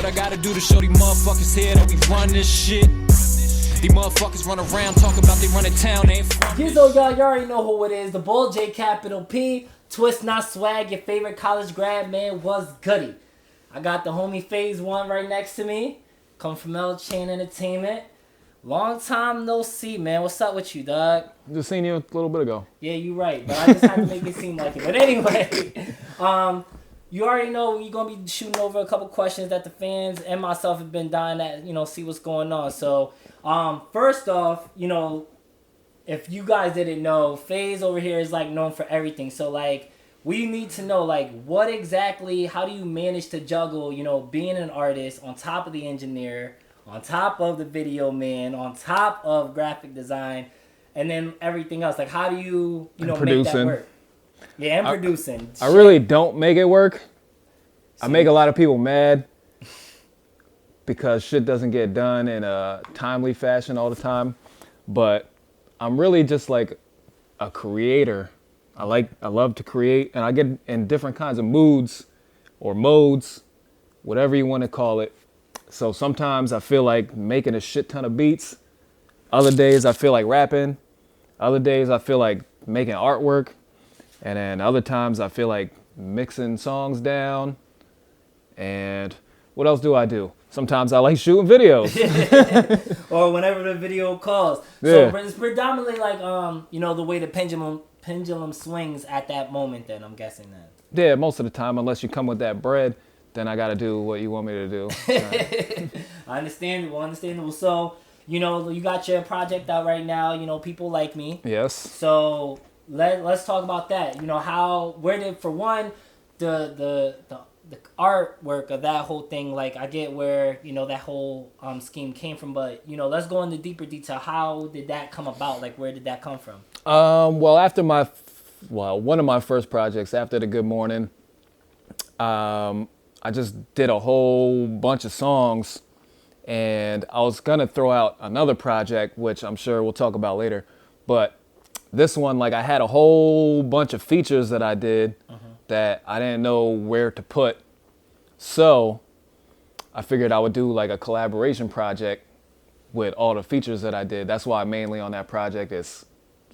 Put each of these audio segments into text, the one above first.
I gotta do to show these motherfuckers here that we run this shit. These motherfuckers run around talking about they run a town, they ain't from this. Y'all already know who it is. The Bull J Capital P. Twist Not Swag, your favorite college grad man. Was goody. I got the homie Phaze Wun right next to me. Come from L Chain Entertainment. Long time no see, man. What's up with you, dog? Just seen you a little bit ago. Yeah, you right. But I just had to make it seem like it. But anyway, you already know you're going to be shooting over a couple questions that the fans and myself have been dying to, see what's going on. So, first off, if you guys didn't know, Phaze over here is, known for everything. So, we need to know, what exactly, how do you manage to juggle, being an artist on top of the engineer, on top of the video man, on top of graphic design, and then everything else? How do you, make that work? Yeah, and producing. I really don't make it work. I make a lot of people mad because shit doesn't get done in a timely fashion all the time. But I'm really just like a creator. I love to create, and I get in different kinds of moods or modes, whatever you want to call it. So sometimes I feel like making a shit ton of beats. Other days I feel like rapping. Other days I feel like making artwork. And then other times I feel like mixing songs down. And what else do I do? Sometimes I like shooting videos. Or whenever the video calls. Yeah. So it's predominantly the way the pendulum swings at that moment, then I'm guessing that. Yeah, most of the time, unless you come with that bread, then I got to do what you want me to do. Right. Understandable. So, you got your project out right now, People Like Me. Yes. So let's talk about that. Where did, for one, the artwork of that whole thing, I get where, that whole scheme came from, but, let's go into deeper detail. How did that come about? Where did that come from? Well, after one of my first projects, after the Good Morning, I just did a whole bunch of songs, and I was going to throw out another project, which I'm sure we'll talk about later, but this one, I had a whole bunch of features that I did that I didn't know where to put. So I figured I would do a collaboration project with all the features that I did. That's why mainly on that project is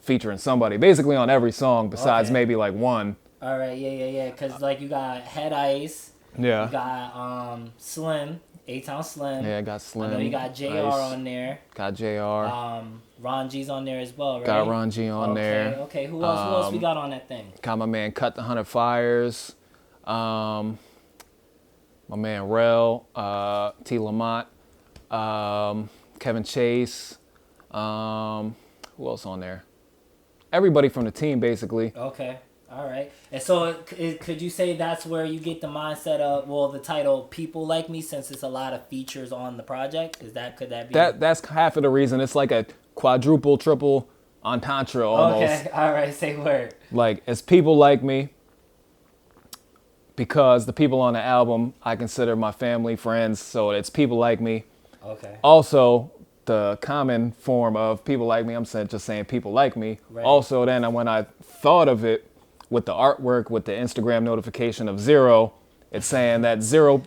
featuring somebody, basically on every song besides maybe one. All right, yeah. Because you got Head Ice. Yeah. You got Slim, A-Town Slim. Yeah, I got Slim. I know you got JR Ice. on there. Got JR. Ron G's on there as well, right? Got Ron G on there. Okay. Who else we got on that thing? Got my man Cut the 100 Fires. My man Rel. T. Lamont. Kevin Chase. Who else on there? Everybody from the team, basically. Okay. All right. And so could you say that's where you get the mindset of, the title People Like Me, since it's a lot of features on the project? Could that be? That's half of the reason. It's like a quadruple, triple entendre almost. Okay. All right. Say word. It's People Like Me because the people on the album I consider my family, friends. So it's People Like Me. Okay. Also, the common form of People Like Me, I'm just saying People Like Me. Right. Also, then when I thought of it with the artwork, with the Instagram notification of 0, it's saying that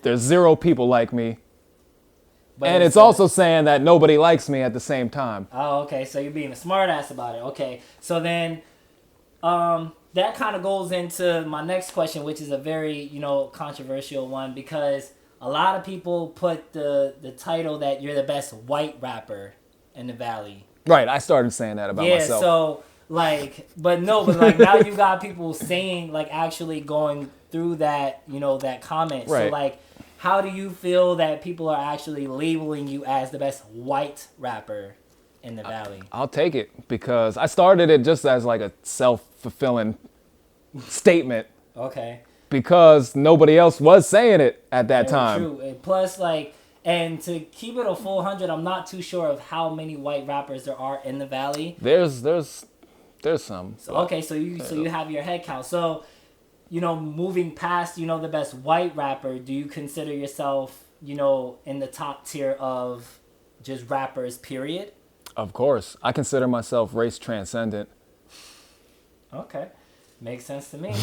there's 0 people like me. But and it's also saying that nobody likes me at the same time. Oh, okay. So you're being a smart ass about it. Okay. So then that kind of goes into my next question, which is a very, controversial one, because a lot of people put the title that you're the best white rapper in the Valley. Right. I started saying that about myself. Yeah. So but now you got people saying, actually going through that, that comment. Right. So how do you feel that people are actually labeling you as the best white rapper in the Valley? I'll take it, because I started it just as a self-fulfilling statement. Okay. Because nobody else was saying it at that time. True. And plus, and to keep it a full 100, I'm not too sure of how many white rappers there are in the Valley. There's some. So, okay, so you have your head count. So, moving past, the best white rapper, do you consider yourself, in the top tier of just rappers, period? Of course. I consider myself race transcendent. Okay. Makes sense to me.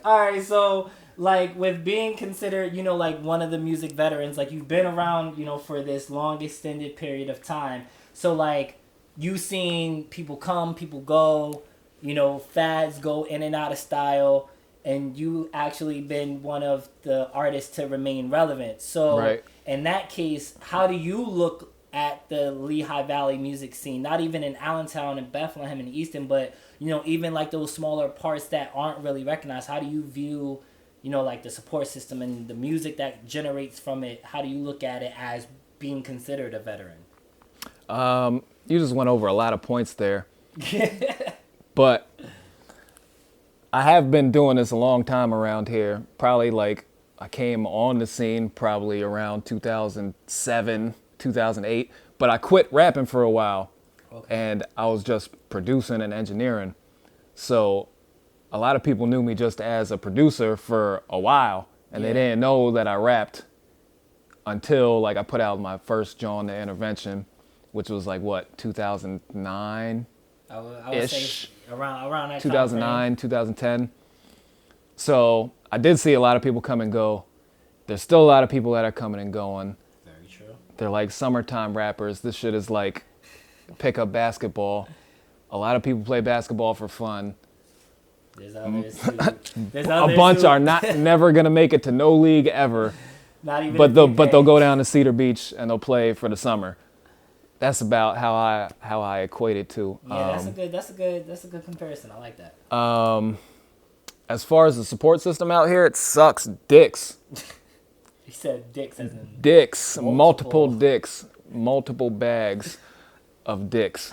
All right, so like with being considered, you know, like one of the music veterans, like you've been around, you know, for this long extended period of time. So like you seen people come, people go, you know, fads go in and out of style, and you actually been one of the artists to remain relevant. So Right. in that case, how do you look at the Lehigh Valley music scene? Not even in Allentown and Bethlehem and Easton, but you know, even like those smaller parts that aren't really recognized. How do you view, you know, like the support system and the music that generates from it? How do you look at it as being considered a veteran? You just went over a lot of points there. But I have been doing this a long time around here. Probably like I came on the scene probably around 2007, 2008. But I quit rapping for a while. Okay. And I was just producing and engineering. So a lot of people knew me just as a producer for a while. And they didn't know that I rapped until like I put out my first joint, The Intervention, which was like what, 2009? I would Ish. say around that 2009, 2010. So I did see a lot of people come and go. There's still a lot of people that are coming and going. Very true. They're like summertime rappers. This shit is like pickup basketball. A lot of people play basketball for fun. There's others too. A bunch are never gonna make it to no league ever. Not even. But they'll go down to Cedar Beach and they'll play for the summer. That's about how I equate it to. Yeah, that's a good comparison. I like that. As far as the support system out here, it sucks dicks. He said dicks as in Dicks, multiple dicks, multiple bags of dicks.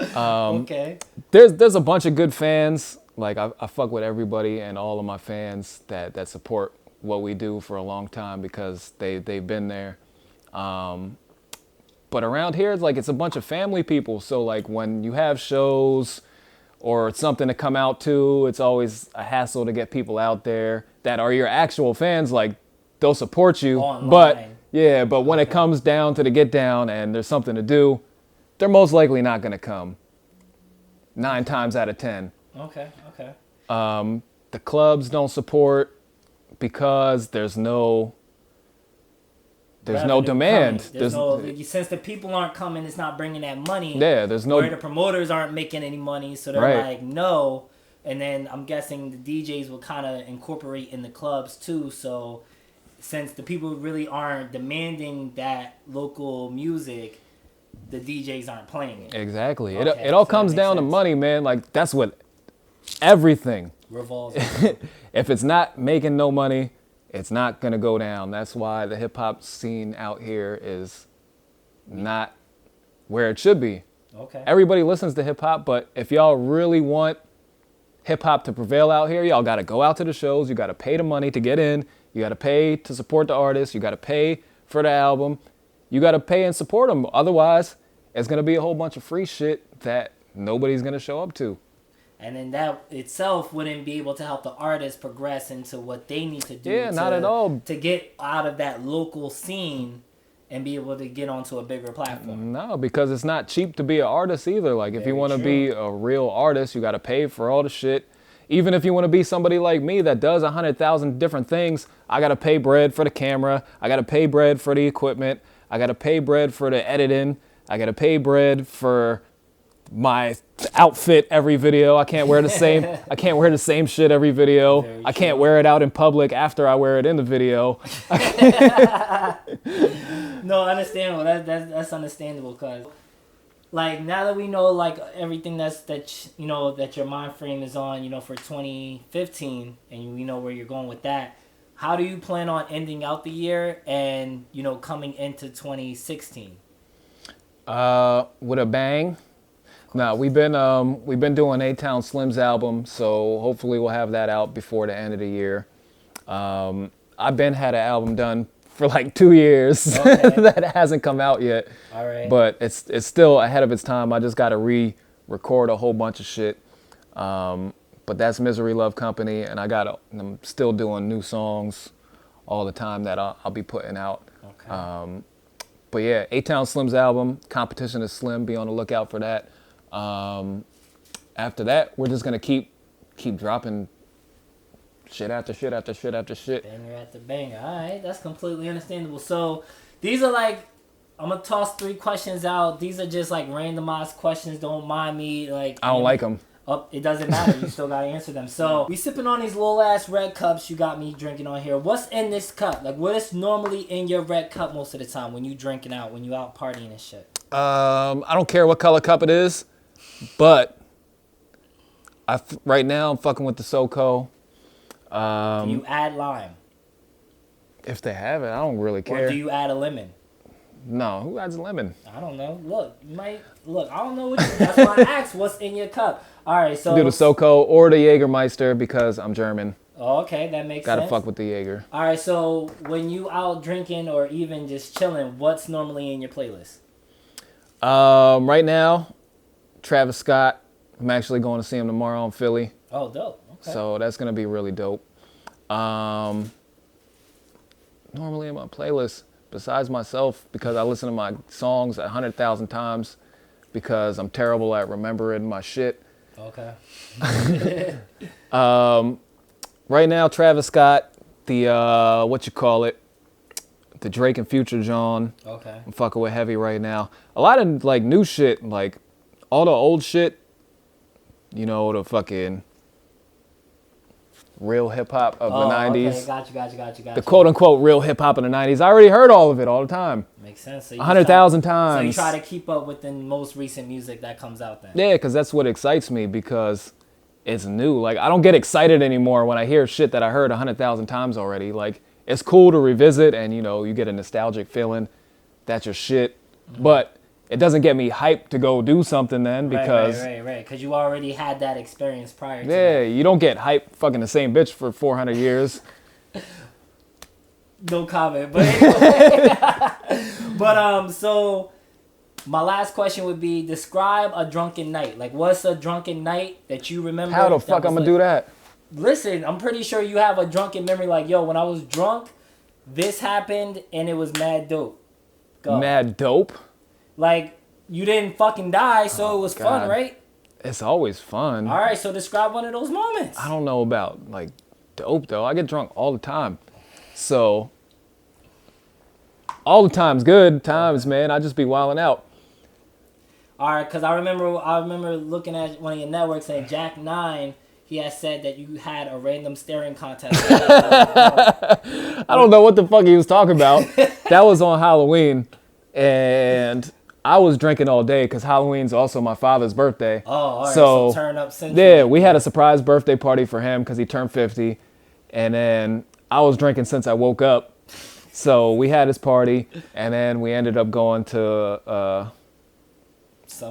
okay. There's a bunch of good fans. Like I fuck with everybody and all of my fans that support what we do for a long time because they've been there. But around here, it's a bunch of family people. So like when you have shows or something to come out to, it's always a hassle to get people out there that are your actual fans. Like they'll support you, online. but when it comes down to the get down and there's something to do, they're most likely not gonna come. 9 times out of 10. Okay. The clubs don't support because there's no demand. Since the people aren't coming, it's not bringing that money. Yeah, there's no. Or the promoters aren't making any money, so they're like, no. And then I'm guessing the DJs will kind of incorporate in the clubs too. So since the people really aren't demanding that local music, the DJs aren't playing it. Exactly. Okay, It all comes down to money, man. Like that's what everything revolves. If it's not making no money, it's not gonna go down. That's why the hip hop scene out here is not where it should be. Okay. Everybody listens to hip hop, but if y'all really want hip hop to prevail out here, y'all gotta go out to the shows. You gotta pay the money to get in. You gotta pay to support the artist. You gotta pay for the album. You gotta pay and support them. Otherwise, it's gonna be a whole bunch of free shit that nobody's gonna show up to. And then that itself wouldn't be able to help the artist progress into what they need to do. Yeah, not at all. To get out of that local scene and be able to get onto a bigger platform. No, because it's not cheap to be an artist either. Like if you want to be a real artist, you got to pay for all the shit. Even if you want to be somebody like me that does 100,000 different things, I got to pay bread for the camera. I got to pay bread for the equipment. I got to pay bread for the editing. I got to pay bread for my outfit every video. I can't wear the same shit every video. I can't wear it out in public after I wear it in the video. No, understandable. That's understandable, cause like now that we know like everything that your mind frame is on, for 2015, and we know where you're going with that. How do you plan on ending out the year and coming into 2016? With a bang. No, we've been doing A-Town Slim's album, so hopefully we'll have that out before the end of the year. I've been had an album done for like 2 years that hasn't come out yet. All right. But it's still ahead of its time. I just got to re-record a whole bunch of shit. But that's Misery Love Company, and I'm still doing new songs all the time that I'll be putting out. Okay. But yeah, A-Town Slim's album, Competition is Slim. Be on the lookout for that. After that, we're just gonna keep dropping Shit after shit after shit after shit. Banger after banger. All right, that's completely understandable. So these are like, I'm gonna toss 3 questions out. These are just like randomized questions. Don't mind me. Like I don't like them. Oh, it doesn't matter. You still gotta answer them. So we sipping on these little ass red cups you got me drinking on here. What's in this cup? Like what is normally in your red cup most of the time when you drinking out, when you out partying and shit? I don't care what color cup it is, but right now I'm fucking with the SoCo. Do you add lime? If they have it, I don't really care. Or do you add a lemon? No, who adds lemon? I don't know. Look, you might look. I don't know what. That's why I asked. What's in your cup? All right, so Do the SoCo or the Jägermeister because I'm German. Oh, okay, that makes Gotta sense. fuck with the Jaeger. All right, so when you out drinking or even just chilling, what's normally in your playlist? Right now, Travis Scott. I'm actually going to see him tomorrow in Philly. Oh, dope. Okay. So that's gonna be really dope. Normally in my playlist, besides myself, because I listen to my songs 100,000 times, because I'm terrible at remembering my shit. Okay. Right now, Travis Scott, the the Drake and Future John. Okay. I'm fucking with heavy right now. A lot of like new shit, like all the old shit. You know, the fucking real hip hop of the 90s. Okay, got you. The quote unquote real hip hop in the 90s. I already heard all of it all the time. Makes sense. So 100,000 times. So you try to keep up with the most recent music that comes out then. Yeah, because that's what excites me, because it's new. Like, I don't get excited anymore when I hear shit that I heard 100,000 times already. Like, it's cool to revisit and, you know, you get a nostalgic feeling. That's your shit. Mm-hmm. But it doesn't get me hyped to go do something then, because... Right. Because you already had that experience prior to Yeah, that. you don't get hyped fucking the same bitch for 400 years. No comment. But anyway. So my last question would be, describe a drunken night. Like, what's a drunken night that you remember? How the fuck I'm gonna do that? Listen, I'm pretty sure you have a drunken memory. Like, yo, when I was drunk, this happened and it was mad dope. Go. Mad dope? Like, you didn't fucking die, so it was fun, right? It's always fun. All right, so describe one of those moments. I don't know about, like, dope, though. I get drunk all the time. So, all the time's good times, man. I just be wilding out. All right, because I remember looking at one of your networks and Jack 9, he had said that you had a random staring contest. I don't know what the fuck he was talking about. That was on Halloween, and I was drinking all day because Halloween's also my father's birthday. Oh, all right, so turn up central. Yeah, we had a surprise birthday party for him because he turned 50, and then I was drinking since I woke up. So we had his party, and then we ended up going to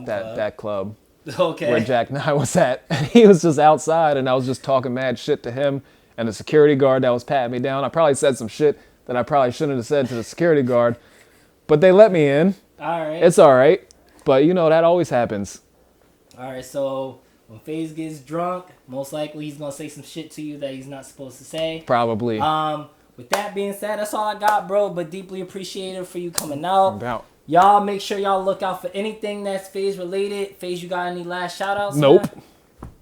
that club. Okay. Where Jack and I was at. And he was just outside, and I was just talking mad shit to him and the security guard that was patting me down. I probably said some shit that I probably shouldn't have said to the security guard, but they let me in. All right. It's all right. But, you know, that always happens. All right, so when Phaze gets drunk, most likely he's going to say some shit to you that he's not supposed to say. Probably. With that being said, that's all I got, bro, but deeply appreciated for you coming out. No doubt. Y'all make sure y'all look out for anything that's Phaze related. Phaze, you got any last shout outs? Nope. Man?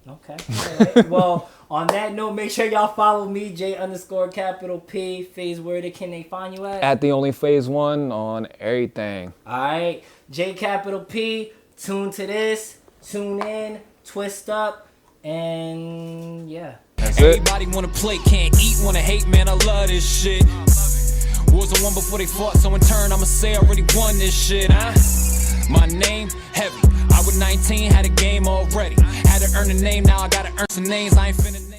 Okay. All right. Well, on that note, make sure y'all follow me, J_P. Phaze, where can they find you at? At the only Phaze Wun on everything. All right. J_P. Tune to this. Tune in. Twist up. And yeah. That's it. Everybody wanna play, can't eat, wanna hate, man, I love this shit. Wars are won before they fought, so in turn I'ma say I already won this shit, huh? My name, heavy. I was 19, had a game already. Had to earn a name, now I gotta earn some names, I ain't finna